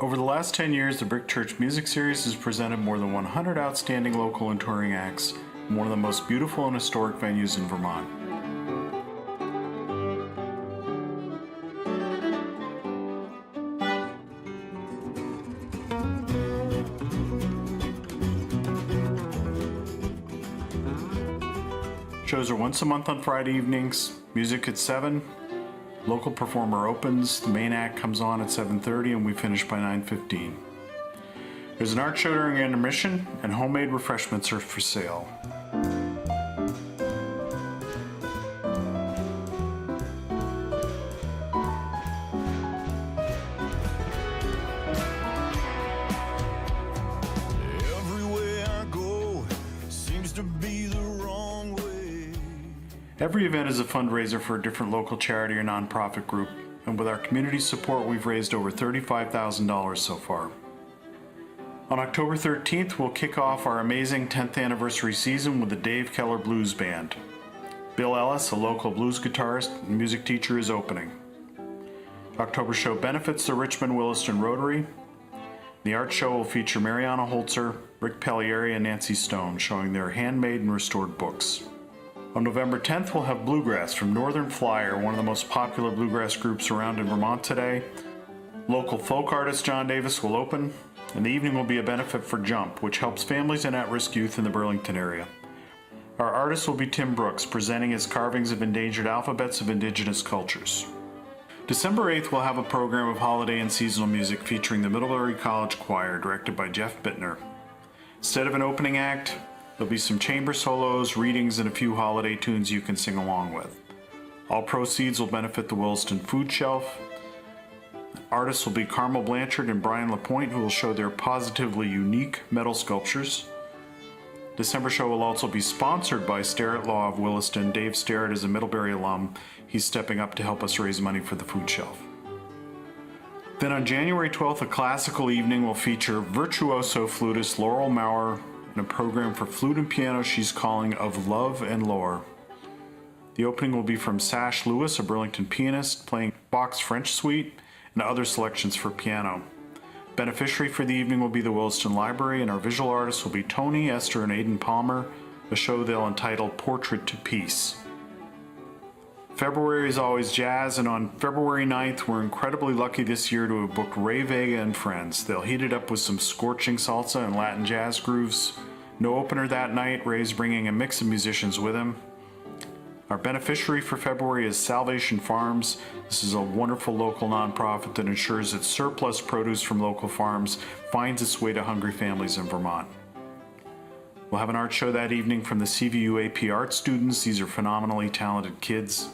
Over the last 10 years, the Brick Church Music Series has presented more than 100 outstanding local and touring acts in one of the most beautiful and historic venues in Vermont. Shows are once a month on Friday evenings, music at 7, local performer opens, the main act comes on at 7:30 and we finish by 9:15. There's an art show during intermission and homemade refreshments are for sale. Everywhere I go seems to be the wrong way. Every event is a fundraiser for a different local charity or nonprofit group, and with our community support, we've raised over $35,000 so far. On October 13th, we'll kick off our amazing 10th anniversary season with the Dave Keller Blues Band. Bill Ellis, a local blues guitarist and music teacher, is opening. October show benefits the Richmond Williston Rotary. The art show will feature Mariana Holzer, Rick Pellieri, and Nancy Stone, showing their handmade and restored books. On November 10th, we'll have Bluegrass from Northern Flyer, one of the most popular bluegrass groups around in Vermont today. Local folk artist John Davis will open, and the evening will be a benefit for Jump, which helps families and at-risk youth in the Burlington area. Our artist will be Tim Brooks, presenting his carvings of endangered alphabets of indigenous cultures. December 8th, we'll have a program of holiday and seasonal music featuring the Middlebury College Choir, directed by Jeff Bittner. Instead of an opening act, there'll be some chamber solos, readings, and a few holiday tunes you can sing along with. All proceeds will benefit the Williston Food Shelf. Artists will be Carmel Blanchard and Brian LaPointe, who will show their positively unique metal sculptures. December show will also be sponsored by Starrett Law of Williston. Dave Starrett is a Middlebury alum. He's stepping up to help us raise money for the food shelf. Then on January 12th, a classical evening will feature virtuoso flutist Laurel Maurer in a program for flute and piano she's calling Of Love and Lore. The opening will be from Sash Lewis, a Burlington pianist, playing Bach's French Suite and other selections for piano. Beneficiary for the evening will be the Williston Library, and our visual artists will be Tony, Esther, and Aidan Palmer, a show they'll entitle Portrait to Peace. February is always jazz, and on February 9th, we're incredibly lucky this year to have booked Ray Vega and Friends. They'll heat it up with some scorching salsa and Latin jazz grooves. No opener that night. Ray's bringing a mix of musicians with him. Our beneficiary for February is Salvation Farms. This is a wonderful local nonprofit that ensures that surplus produce from local farms finds its way to hungry families in Vermont. We'll have an art show that evening from the CVU AP art students. These are phenomenally talented kids.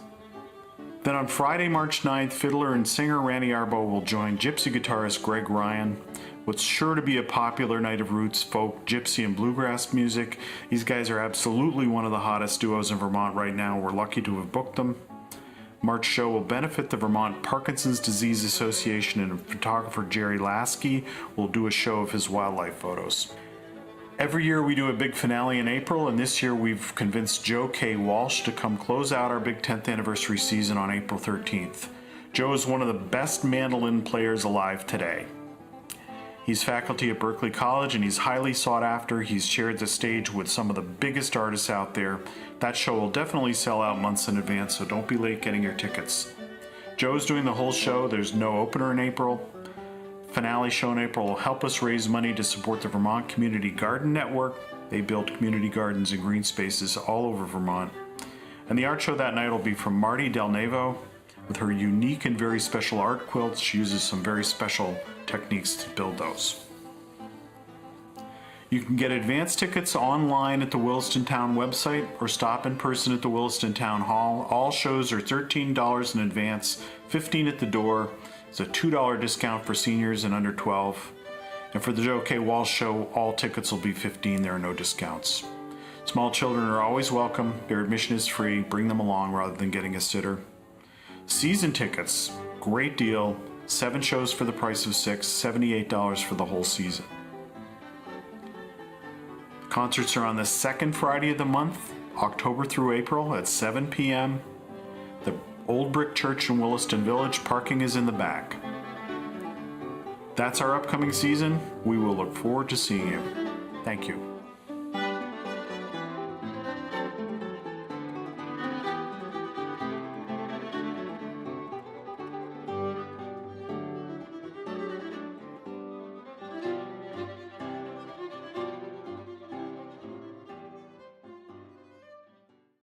Then on Friday, March 9th, fiddler and singer Randy Arbo will join gypsy guitarist Greg Ryan. What's sure to be a popular night of roots, folk, gypsy, and bluegrass music. These guys are absolutely one of the hottest duos in Vermont right now. We're lucky to have booked them. March show will benefit the Vermont Parkinson's Disease Association, and photographer Jerry Lasky will do a show of his wildlife photos. Every year we do a big finale in April, and this year we've convinced Joe K. Walsh to come close out our big 10th anniversary season on April 13th. Joe is one of the best mandolin players alive today. He's faculty at Berkeley College and he's highly sought after. He's shared the stage with some of the biggest artists out there. That show will definitely sell out months in advance, so don't be late getting your tickets. Joe's doing the whole show. There's no opener in April. Finale show in April will help us raise money to support the Vermont Community Garden Network. They build community gardens and green spaces all over Vermont. And the art show that night will be from Marty Del Nevo. With her unique and very special art quilts, she uses some very special techniques to build those. You can get advance tickets online at the Williston Town website or stop in person at the Williston Town Hall. All shows are $13 in advance, $15 at the door. It's a $2 discount for seniors and under 12. And for the Joe K. Walsh show, all tickets will be $15. There are no discounts. Small children are always welcome. Their admission is free. Bring them along rather than getting a sitter. Season tickets, great deal. 7 shows for the price of 6, $78 for the whole season. Concerts are on the second Friday of the month, October through April at 7 p.m. The Old Brick Church in Williston Village. Parking is in the back. That's our upcoming season. We will look forward to seeing you. Thank you.